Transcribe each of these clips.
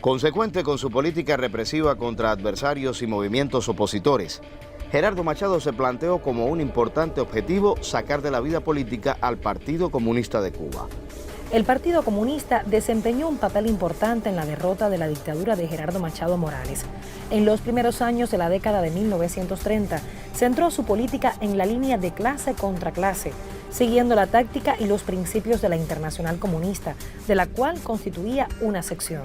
Consecuente con su política represiva contra adversarios y movimientos opositores, Gerardo Machado se planteó como un importante objetivo sacar de la vida política al Partido Comunista de Cuba. El Partido Comunista desempeñó un papel importante en la derrota de la dictadura de Gerardo Machado Morales. En los primeros años de la década de 1930, centró su política en la línea de clase contra clase, siguiendo la táctica y los principios de la Internacional Comunista, de la cual constituía una sección.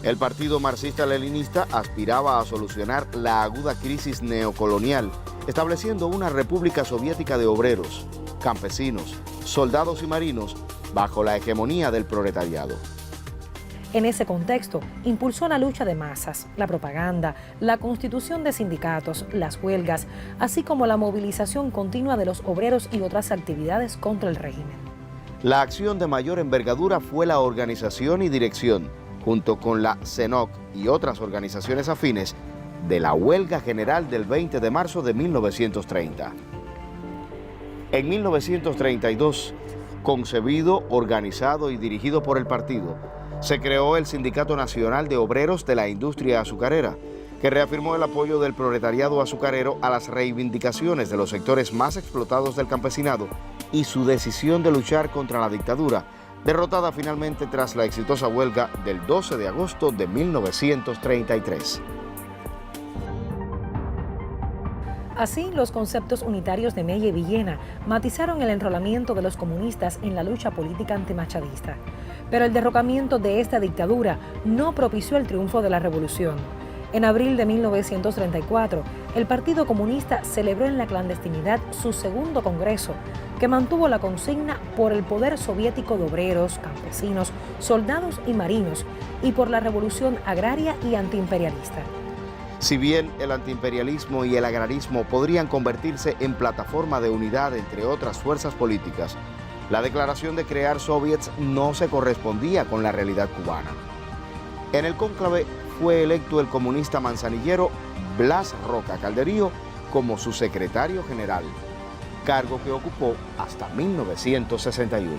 El Partido Marxista-Leninista aspiraba a solucionar la aguda crisis neocolonial, estableciendo una república soviética de obreros, campesinos, soldados y marinos, bajo la hegemonía del proletariado. En ese contexto, impulsó la lucha de masas, la propaganda, la constitución de sindicatos, las huelgas, así como la movilización continua de los obreros y otras actividades contra el régimen. La acción de mayor envergadura fue la organización y dirección, junto con la CENOC y otras organizaciones afines, de la huelga general del 20 de marzo de 1930. En 1932, concebido, organizado y dirigido por el partido, se creó el Sindicato Nacional de Obreros de la Industria Azucarera, que reafirmó el apoyo del proletariado azucarero a las reivindicaciones de los sectores más explotados del campesinado y su decisión de luchar contra la dictadura, derrotada finalmente tras la exitosa huelga del 12 de agosto de 1933. Así, los conceptos unitarios de Mella y Villena matizaron el enrolamiento de los comunistas en la lucha política antimachadista. Pero el derrocamiento de esta dictadura no propició el triunfo de la revolución. En abril de 1934, el Partido Comunista celebró en la clandestinidad su segundo congreso, que mantuvo la consigna por el poder soviético de obreros, campesinos, soldados y marinos, y por la revolución agraria y antiimperialista. Si bien el antiimperialismo y el agrarismo podrían convertirse en plataforma de unidad entre otras fuerzas políticas, la declaración de crear soviets no se correspondía con la realidad cubana. En el cónclave fue electo el comunista manzanillero Blas Roca Calderío como su secretario general, cargo que ocupó hasta 1961.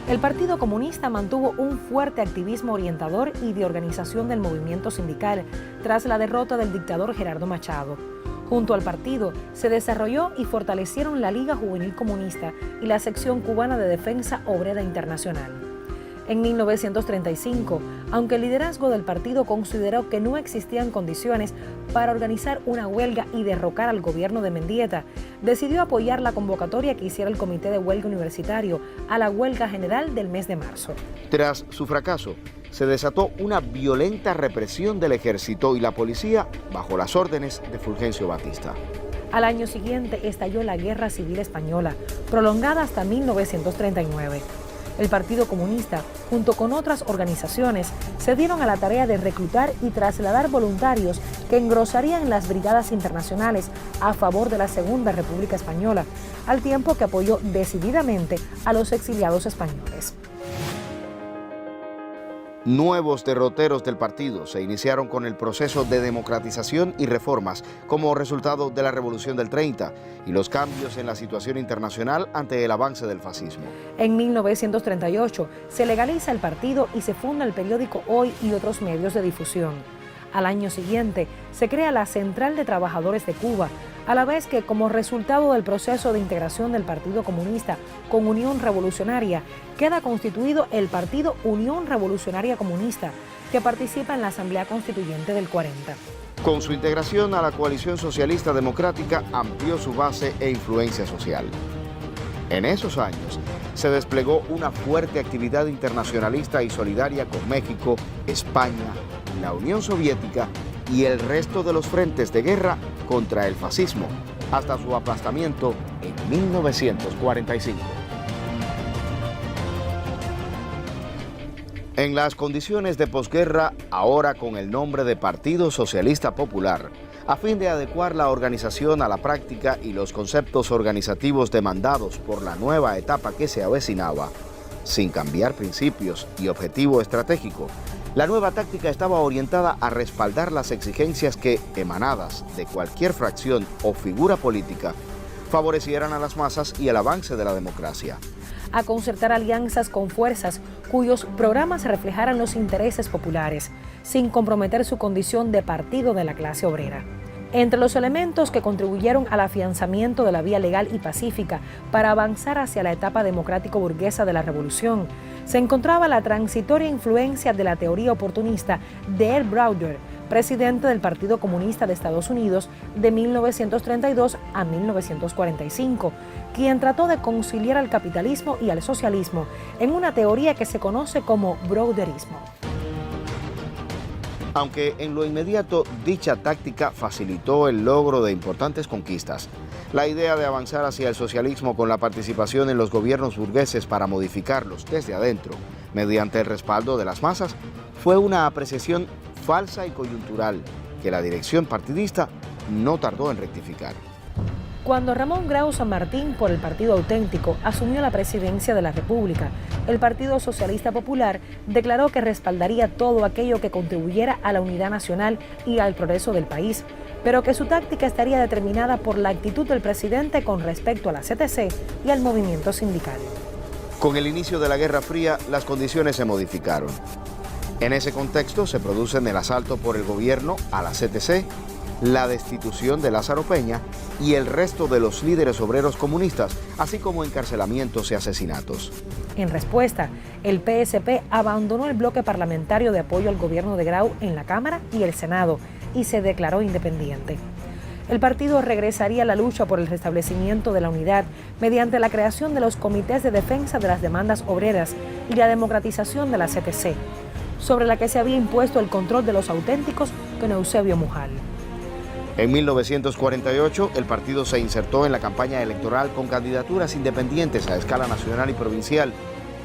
El Partido Comunista mantuvo un fuerte activismo orientador y de organización del movimiento sindical tras la derrota del dictador Gerardo Machado. Junto al partido se desarrolló y fortalecieron la Liga Juvenil Comunista y la sección cubana de Defensa Obrera Internacional. En 1935, aunque el liderazgo del partido consideró que no existían condiciones para organizar una huelga y derrocar al gobierno de Mendieta, decidió apoyar la convocatoria que hiciera el Comité de Huelga Universitario a la huelga general del mes de marzo. Tras su fracaso, se desató una violenta represión del ejército y la policía bajo las órdenes de Fulgencio Batista. Al año siguiente estalló la Guerra Civil Española, prolongada hasta 1939. El Partido Comunista, junto con otras organizaciones, se dieron a la tarea de reclutar y trasladar voluntarios que engrosarían las brigadas internacionales a favor de la Segunda República Española, al tiempo que apoyó decididamente a los exiliados españoles. Nuevos derroteros del partido se iniciaron con el proceso de democratización y reformas como resultado de la Revolución del 30 y los cambios en la situación internacional ante el avance del fascismo. En 1938 se legaliza el partido y se funda el periódico Hoy y otros medios de difusión. Al año siguiente se crea la Central de Trabajadores de Cuba, a la vez que como resultado del proceso de integración del Partido Comunista con Unión Revolucionaria, queda constituido el Partido Unión Revolucionaria Comunista, que participa en la Asamblea Constituyente del 40. Con su integración a la coalición socialista democrática amplió su base e influencia social. En esos años se desplegó una fuerte actividad internacionalista y solidaria con México, España, la Unión Soviética y el resto de los frentes de guerra contra el fascismo, hasta su aplastamiento en 1945. En las condiciones de posguerra, ahora con el nombre de Partido Socialista Popular, a fin de adecuar la organización a la práctica y los conceptos organizativos demandados por la nueva etapa que se avecinaba, sin cambiar principios y objetivo estratégico, la nueva táctica estaba orientada a respaldar las exigencias que, emanadas de cualquier fracción o figura política, favorecieran a las masas y el avance de la democracia. a concertar alianzas con fuerzas cuyos programas reflejaran los intereses populares, sin comprometer su condición de partido de la clase obrera. Entre los elementos que contribuyeron al afianzamiento de la vía legal y pacífica para avanzar hacia la etapa democrático-burguesa de la revolución, se encontraba la transitoria influencia de la teoría oportunista de Ed Browder, presidente del Partido Comunista de Estados Unidos de 1932 a 1945, quien trató de conciliar al capitalismo y al socialismo en una teoría que se conoce como browderismo. Aunque en lo inmediato dicha táctica facilitó el logro de importantes conquistas, la idea de avanzar hacia el socialismo con la participación en los gobiernos burgueses para modificarlos desde adentro, mediante el respaldo de las masas, fue una apreciación falsa y coyuntural que la dirección partidista no tardó en rectificar. Cuando Ramón Grau San Martín, por el Partido Auténtico, asumió la presidencia de la República, el Partido Socialista Popular declaró que respaldaría todo aquello que contribuyera a la unidad nacional y al progreso del país, pero que su táctica estaría determinada por la actitud del presidente con respecto a la CTC y al movimiento sindical. Con el inicio de la Guerra Fría, las condiciones se modificaron. En ese contexto se producen el asalto por el gobierno a la CTC, la destitución de Lázaro Peña y el resto de los líderes obreros comunistas, así como encarcelamientos y asesinatos. En respuesta, el PSP abandonó el bloque parlamentario de apoyo al gobierno de Grau en la Cámara y el Senado y se declaró independiente. El partido regresaría a la lucha por el restablecimiento de la unidad mediante la creación de los comités de defensa de las demandas obreras y la democratización de la CTC, sobre la que se había impuesto el control de los auténticos con Eusebio Mujal. En 1948, el partido se insertó en la campaña electoral con candidaturas independientes a escala nacional y provincial,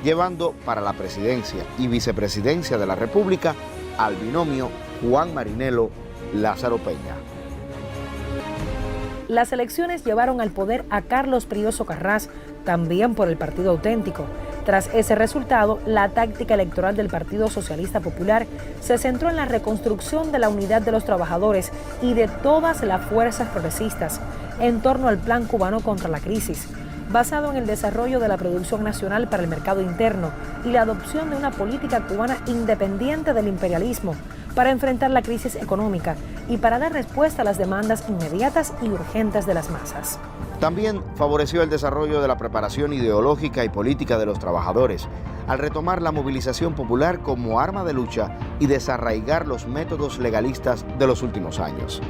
llevando para la presidencia y vicepresidencia de la República al binomio Juan Marinelo-Lázaro Peña. Las elecciones llevaron al poder a Carlos Prioso Carrás, también por el Partido Auténtico. Tras ese resultado, la táctica electoral del Partido Socialista Popular se centró en la reconstrucción de la unidad de los trabajadores y de todas las fuerzas progresistas en torno al Plan Cubano contra la Crisis, basado en el desarrollo de la producción nacional para el mercado interno y la adopción de una política cubana independiente del imperialismo para enfrentar la crisis económica y para dar respuesta a las demandas inmediatas y urgentes de las masas. También favoreció el desarrollo de la preparación ideológica y política de los trabajadores, al retomar la movilización popular como arma de lucha y desarraigar los métodos legalistas de los últimos años.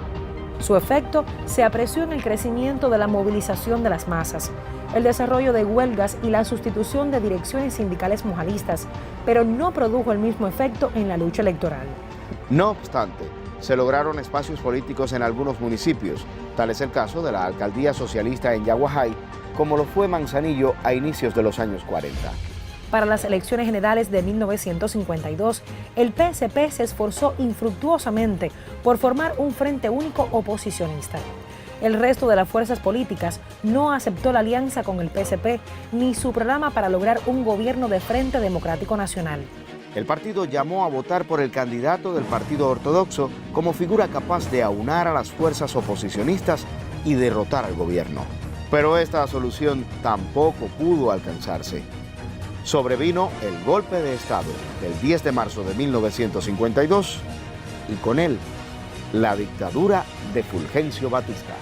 Su efecto se apreció en el crecimiento de la movilización de las masas, el desarrollo de huelgas y la sustitución de direcciones sindicales mujalistas, pero no produjo el mismo efecto en la lucha electoral. No obstante, se lograron espacios políticos en algunos municipios, tal es el caso de la alcaldía socialista en Yaguajay, como lo fue Manzanillo a inicios de los años 40. Para las elecciones generales de 1952, el PSP se esforzó infructuosamente por formar un frente único oposicionista. El resto de las fuerzas políticas no aceptó la alianza con el PSP ni su programa para lograr un gobierno de Frente Democrático Nacional. El partido llamó a votar por el candidato del Partido Ortodoxo como figura capaz de aunar a las fuerzas oposicionistas y derrotar al gobierno. Pero esta solución tampoco pudo alcanzarse. Sobrevino el golpe de Estado del 10 de marzo de 1952 y con él la dictadura de Fulgencio Batista.